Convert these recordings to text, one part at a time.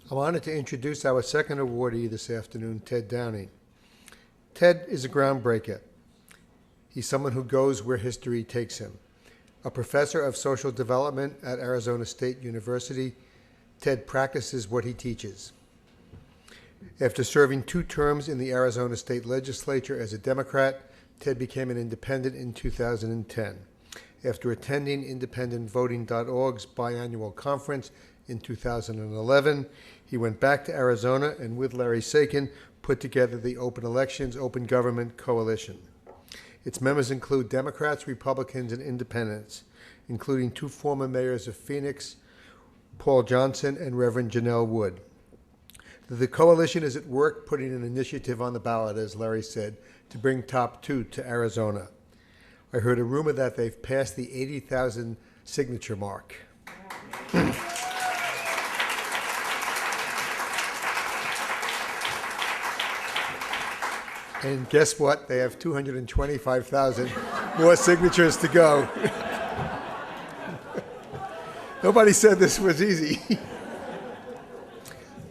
I'm honored to introduce our second awardee this afternoon, Ted Downing. Ted is a groundbreaker. He's someone who goes where history takes him. A professor of social development at Arizona State University, Ted practices what he teaches. After serving 2 terms in the Arizona State Legislature as a Democrat, Ted became an independent in 2010. After attending independentvoting.org's biannual conference in 2011, he went back to Arizona and with Larry Sakin put together the Open Elections, Open Government Coalition. Its members include Democrats, Republicans, and Independents, including 2 former mayors of Phoenix, Paul Johnson and Reverend Janelle Wood. The coalition is at work putting an initiative on the ballot, as Larry said, to bring Top 2 to Arizona. I heard a rumor that they've passed the 80,000 signature mark. And guess what? They have 225,000 more signatures to go. Nobody said this was easy.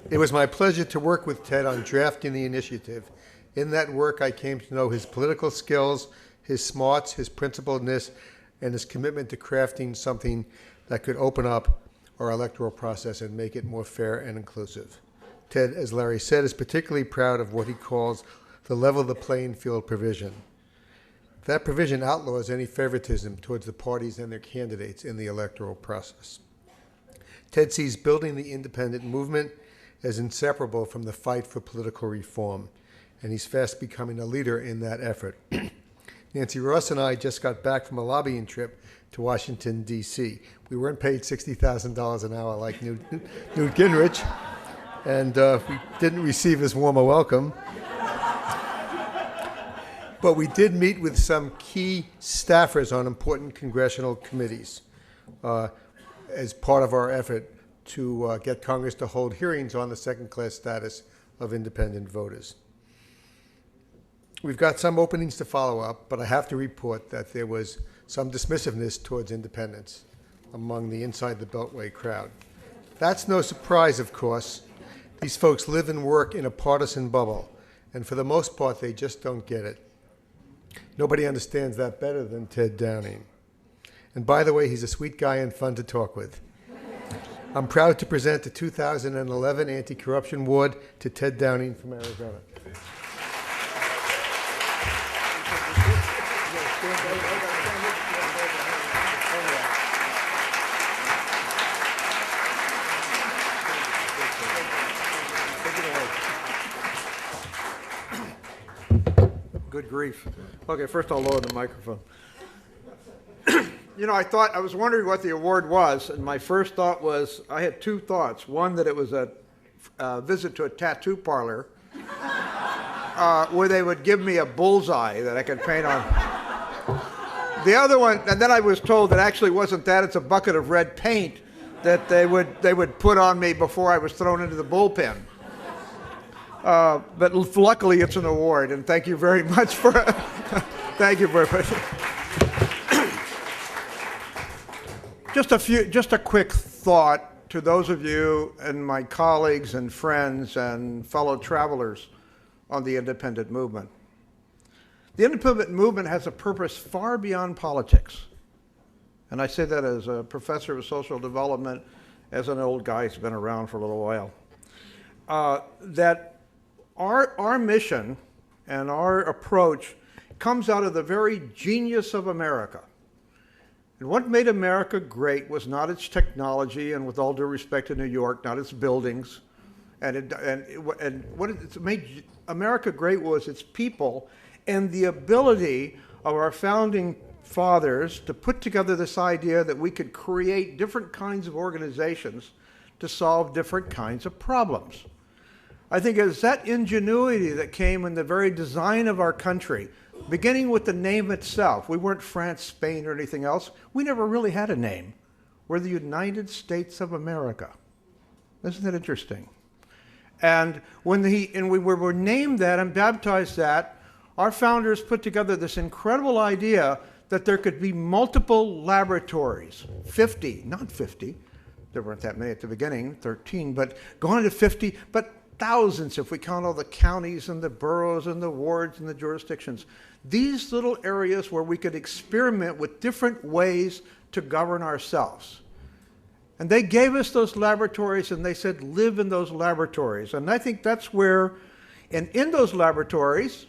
It was my pleasure to work with Ted on drafting the initiative. In that work, I came to know his political skills, his smarts, his principledness, and his commitment to crafting something that could open up our electoral process and make it more fair and inclusive. Ted, as Larry said, is particularly proud of what he calls the level the playing field provision. That provision outlaws any favoritism towards the parties and their candidates in the electoral process. Ted sees building the independent movement as inseparable from the fight for political reform, and he's fast becoming a leader in that effort. Nancy Ross and I just got back from a lobbying trip to Washington, D.C. We weren't paid $60,000 an hour like Newt Gingrich, and we didn't receive as warm a welcome. But we did meet with some key staffers on important congressional committees as part of our effort to get Congress to hold hearings on the second-class status of independent voters. We've got some openings to follow up, but I have to report that there was some dismissiveness towards independents among the inside the Beltway crowd. That's no surprise, of course. These folks live and work in a partisan bubble, and for the most part, they just don't get it. Nobody understands that better than Ted Downing. And by the way, he's a sweet guy and fun to talk with. I'm proud to present the 2011 Anti-Corruption Award to Ted Downing from Arizona. Good grief. Okay, first I'll lower the microphone. You know, I was wondering what the award was, and my first thought was, I had 2 thoughts. One, that it was a visit to a tattoo parlor where they would give me a bullseye that I could paint on. The other one, and then I was told that actually wasn't that, it's a bucket of red paint that they would put on me before I was thrown into the bullpen. But luckily it's an award, and thank you very much for thank you very much. Just a quick thought to those of you and my colleagues and friends and fellow travelers on the independent movement. The independent movement has a purpose far beyond politics. And I say that as a professor of social development, as an old guy who's been around for a little while. That our mission and our approach comes out of the very genius of America. And what made America great was not its technology, and with all due respect to New York, not its buildings. And what made America great was its people and the ability of our founding fathers to put together this idea that we could create different kinds of organizations to solve different kinds of problems. I think it's that ingenuity that came in the very design of our country, beginning with the name itself. We weren't France, Spain, or anything else. We never really had a name. We're the United States of America. Isn't that interesting? And when we were named that and baptized that, our founders put together this incredible idea that there could be multiple laboratories, 50, not 50, There weren't that many at the beginning, 13, but going to 50, but thousands if we count all the counties and the boroughs and the wards and the jurisdictions. These little areas where we could experiment with different ways to govern ourselves. And they gave us those laboratories and they said, live in those laboratories. And I think that's where, and in those laboratories,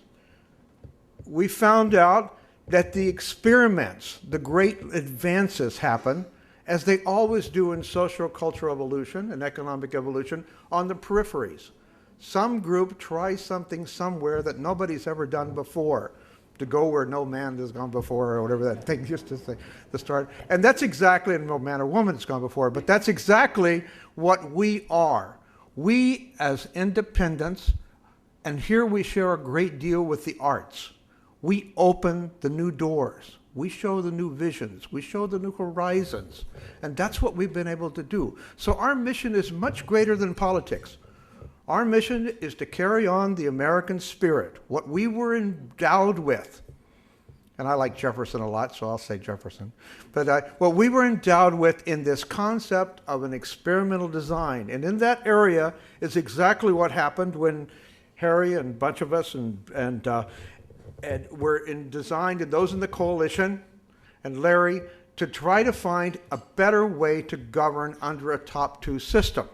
we found out that the experiments, the great advances happen, as they always do in social cultural evolution and economic evolution, on the peripheries. Some group tries something somewhere that nobody's ever done before, to go where no man has gone before, or whatever that thing used to say, the start. And that's exactly, and no man or woman has gone before, but that's exactly what we are. We as independents, and here we share a great deal with the arts. We open the new doors. We show the new visions. We show the new horizons. And that's what we've been able to do. So our mission is much greater than politics. Our mission is to carry on the American spirit, what we were endowed with. And I like Jefferson a lot, so I'll say Jefferson. But what we were endowed with in this concept of an experimental design. And in that area is exactly what happened when Harry and a bunch of us and were designed, and those in the coalition, and Larry, to try to find a better way to govern under a top two system.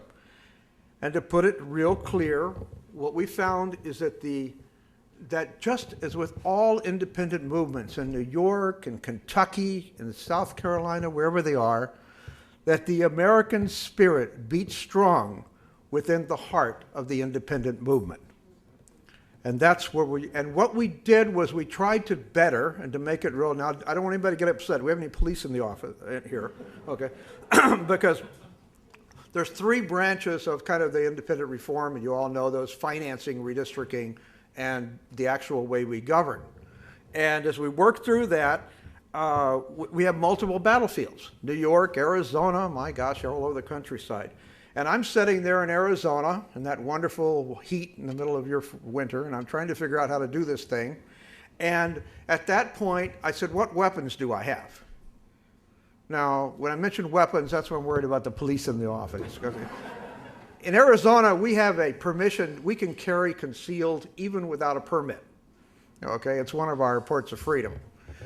And to put it real clear, what we found is that just as with all independent movements in New York and Kentucky and South Carolina, wherever they are, that the American spirit beats strong within the heart of the independent movement. And that's where what we did was we tried to better and to make it real. Now, I don't want anybody to get upset. We have any police in the office here, okay? Because there's three branches of kind of the independent reform, and you all know those: financing, redistricting, and the actual way we govern. And as we work through that, we have multiple battlefields. New York, Arizona, my gosh, all over the countryside. And I'm sitting there in Arizona in that wonderful heat in the middle of your winter, and I'm trying to figure out how to do this thing. And at that point, I said, what weapons do I have? Now, when I mention weapons, that's when I'm worried about the police in the office. In Arizona, we have a permission. We can carry concealed even without a permit. Okay, it's one of our ports of freedom.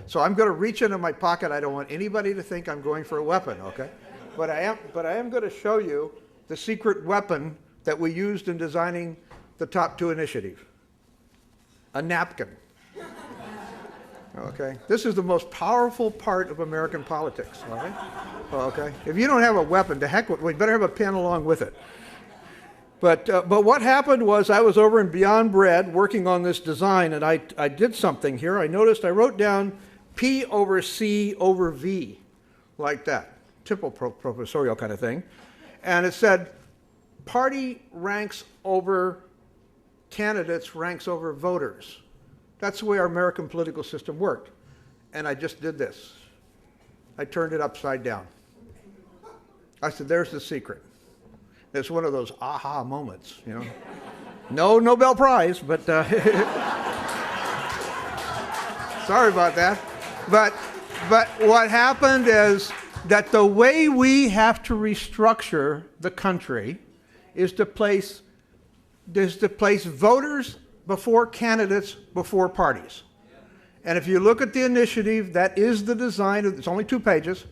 So I'm going to reach into my pocket. I don't want anybody to think I'm going for a weapon, okay? But I am going to show you the secret weapon that we used in designing the Top Two initiative. A napkin. Okay, this is the most powerful part of American politics. Okay, okay. If you don't have a weapon, to heck with, we better have a pen along with it. But what happened was I was over in Beyond Bread working on this design, and I did something here. I noticed I wrote down P over C over V, like that, typical professorial kind of thing, and it said party ranks over candidates ranks over voters. That's the way our American political system worked. And I just did this. I turned it upside down. I said, there's the secret. It's one of those aha moments, you know. No Nobel Prize, but sorry about that. But what happened is that the way we have to restructure the country is to place voters before candidates, before parties. And if you look at the initiative, that is the design. It's only 2 pages.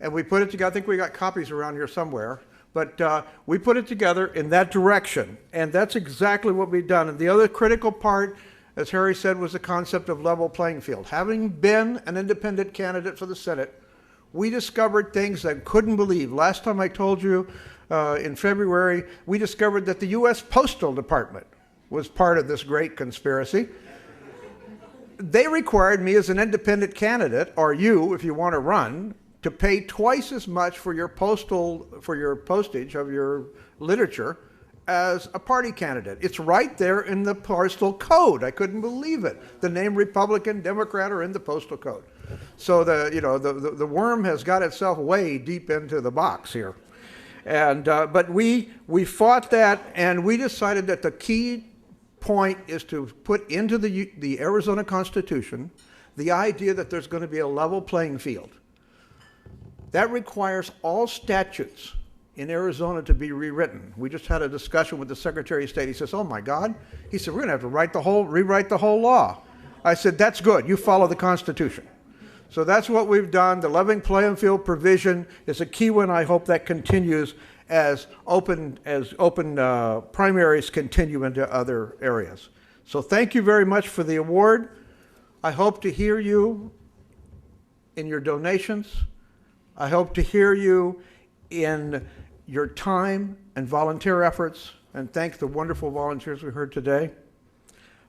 And we put it together. I think we got copies around here somewhere. But we put it together in that direction. And that's exactly what we've done. And the other critical part, as Harry said, was the concept of level playing field. Having been an independent candidate for the Senate, we discovered things I couldn't believe. Last time I told you, in February, we discovered that the U.S. Postal Department was part of this great conspiracy. They required me as an independent candidate, or you, if you want to run, to pay twice as much for your postage of your literature as a party candidate. It's right there in the postal code. I couldn't believe it. The name Republican, Democrat are in the postal code. So the worm has got itself way deep into the box here. And but we fought that, and we decided that the key point is to put into the Arizona Constitution the idea that there's going to be a level playing field. That requires all statutes in Arizona to be rewritten. We just had a discussion with the Secretary of State. He says, oh my God. He said, we're going to have to rewrite the whole law. I said, that's good. You follow the Constitution. So that's what we've done. The level playing field provision is a key one. I hope that continues as open primaries continue into other areas. So thank you very much for the award. I hope to hear you in your donations. I hope to hear you in your time and volunteer efforts, and thank the wonderful volunteers we heard today.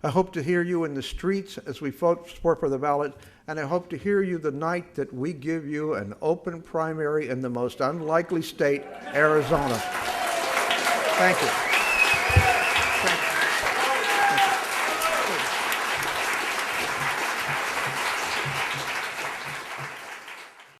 I hope to hear you in the streets as we vote for the ballot, and I hope to hear you the night that we give you an open primary in the most unlikely state, Arizona. Thank you.